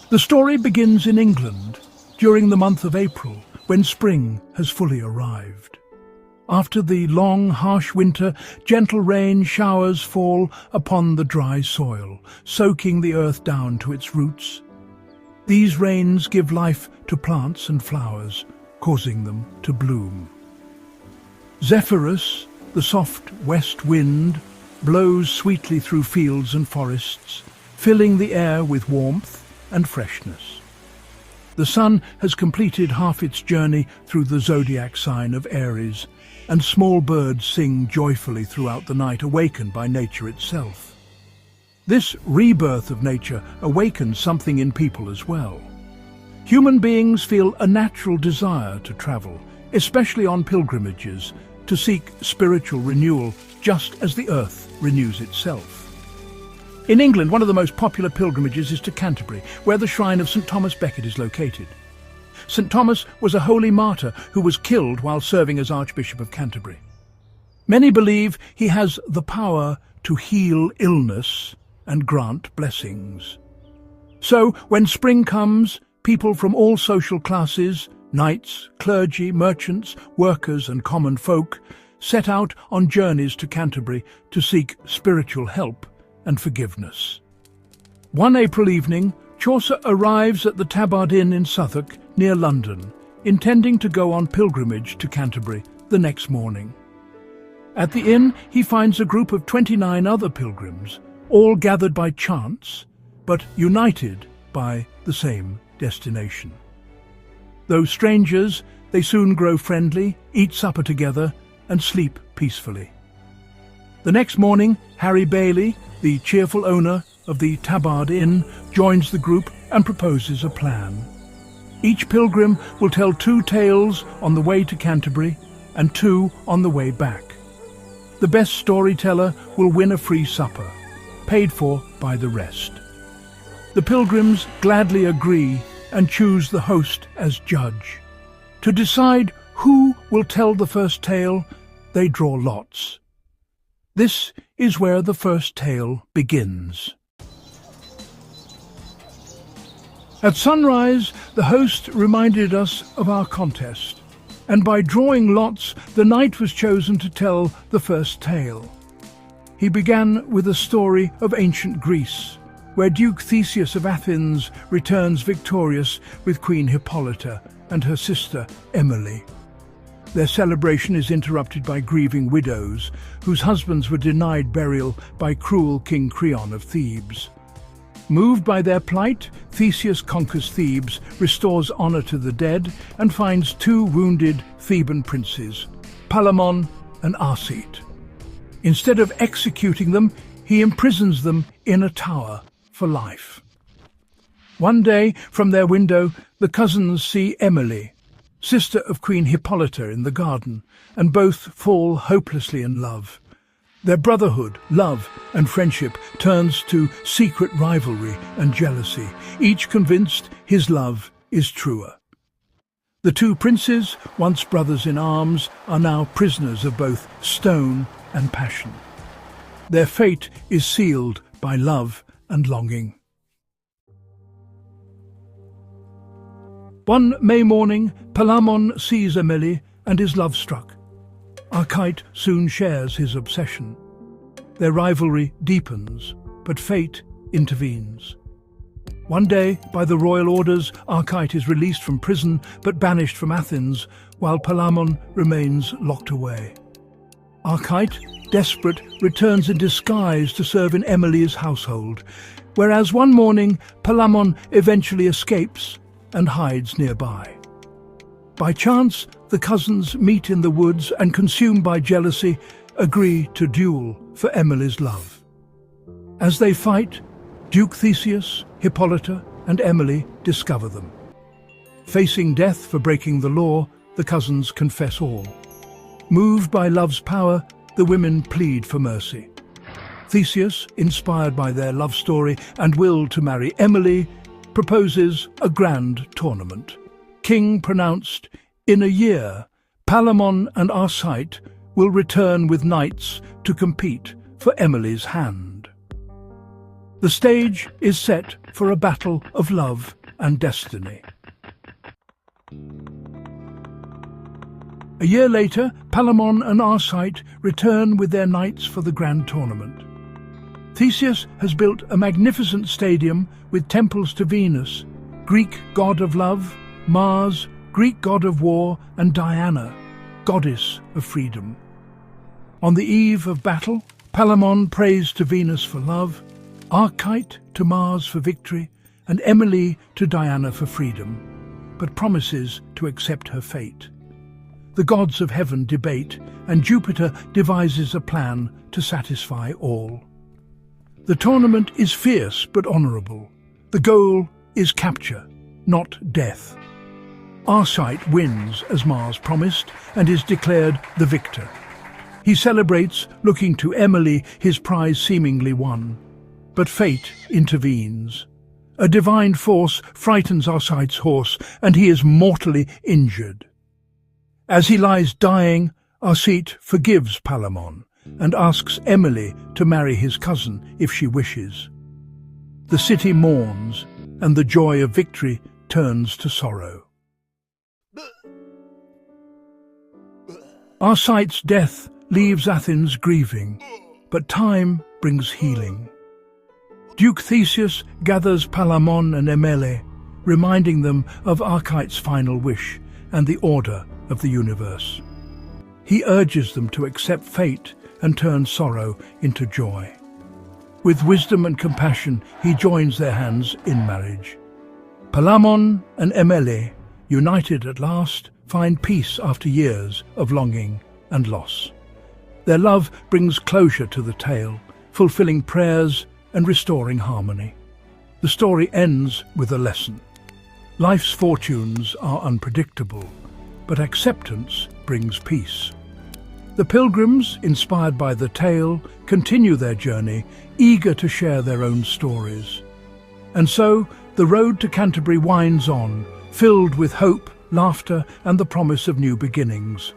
The story begins in England during the month of April, when spring has fully arrived. After the long, harsh winter, gentle rain showers fall upon the dry soil, soaking the earth down to its roots. These rains give life to plants and flowers, causing them to bloom. Zephyrus, the soft west wind, blows sweetly through fields and forests, filling the air with warmth and freshness. The sun has completed half its journey through the zodiac sign of Aries, and small birds sing joyfully throughout the night, awakened by nature itself. This rebirth of nature awakens something in people as well. Human beings feel a natural desire to travel, especially on pilgrimages, to seek spiritual renewal, just as the earth renews itself. In England, one of the most popular pilgrimages is to Canterbury, where the shrine of Saint Thomas Becket is located. Saint Thomas was a holy martyr who was killed while serving as Archbishop of Canterbury. Many believe he has the power to heal illness and grant blessings. So, when spring comes, people from all social classes, knights, clergy, merchants, workers and common folk, set out on journeys to Canterbury to seek spiritual help and forgiveness. One April evening, Chaucer arrives at the Tabard Inn in Southwark, near London, intending to go on pilgrimage to Canterbury the next morning. At the inn, he finds a group of 29 other pilgrims, all gathered by chance, but united by the same destination. Though strangers, they soon grow friendly, eat supper together, and sleep peacefully. The next morning, Harry Bailey, the cheerful owner of the Tabard Inn, joins the group and proposes a plan. Each pilgrim will tell 2 tales on the way to Canterbury and 2 on the way back. The best storyteller will win a free supper, paid for by the rest. The pilgrims gladly agree and choose the host as judge. To decide who will tell the first tale, they draw lots. This is where the first tale begins. At sunrise, the host reminded us of our contest, and by drawing lots, the knight was chosen to tell the first tale. He began with a story of ancient Greece, where Duke Theseus of Athens returns victorious with Queen Hippolyta and her sister Emily. Their celebration is interrupted by grieving widows, whose husbands were denied burial by cruel King Creon of Thebes. Moved by their plight, Theseus conquers Thebes, restores honor to the dead, and finds 2 wounded Theban princes, Palamon and Arcite. Instead of executing them, he imprisons them in a tower for life. One day, from their window, the cousins see Emily, sister of Queen Hippolyta, in the garden, and both fall hopelessly in love. Their brotherhood, love and friendship turns to secret rivalry and jealousy, each convinced his love is truer. The 2 princes, once brothers in arms, are now prisoners of both stone and passion. Their fate is sealed by love and longing. One May morning, Palamon sees Emily and is love-struck. Arcite soon shares his obsession. Their rivalry deepens, but fate intervenes. One day, by the royal orders, Arcite is released from prison but banished from Athens, while Palamon remains locked away. Arcite, desperate, returns in disguise to serve in Emily's household, whereas one morning Palamon eventually escapes and hides nearby. By chance, the cousins meet in the woods and, consumed by jealousy, agree to duel for Emily's love. As they fight, Duke Theseus, Hippolyta, and Emily discover them. Facing death for breaking the law, the cousins confess all. Moved by love's power, the women plead for mercy. Theseus, inspired by their love story and will to marry Emily, proposes a grand tournament. King pronounced, in a year, Palamon and Arcite will return with knights to compete for Emily's hand. The stage is set for a battle of love and destiny. A year later, Palamon and Arcite return with their knights for the grand tournament. Theseus has built a magnificent stadium with temples to Venus, Greek god of love, Mars, Greek god of war, and Diana, goddess of freedom. On the eve of battle, Palamon prays to Venus for love, Arcite to Mars for victory, and Emily to Diana for freedom, but promises to accept her fate. The gods of heaven debate, and Jupiter devises a plan to satisfy all. The tournament is fierce but honourable. The goal is capture, not death. Arcite wins as Mars promised and is declared the victor. He celebrates, looking to Emily, his prize seemingly won. But fate intervenes. A divine force frightens Arcite's horse, and he is mortally injured. As he lies dying, Arcite forgives Palamon and asks Emily to marry his cousin if she wishes. The city mourns, and the joy of victory turns to sorrow. Arcite's death leaves Athens grieving, but time brings healing. Duke Theseus gathers Palamon and Emele, reminding them of Arcite's final wish and the order of the universe. He urges them to accept fate and turn sorrow into joy. With wisdom and compassion, he joins their hands in marriage. Palamon and Emele, united at last, find peace after years of longing and loss. Their love brings closure to the tale, fulfilling prayers and restoring harmony. The story ends with a lesson. Life's fortunes are unpredictable, but acceptance brings peace. The pilgrims, inspired by the tale, continue their journey, eager to share their own stories. And so, the road to Canterbury winds on, filled with hope, laughter, and the promise of new beginnings.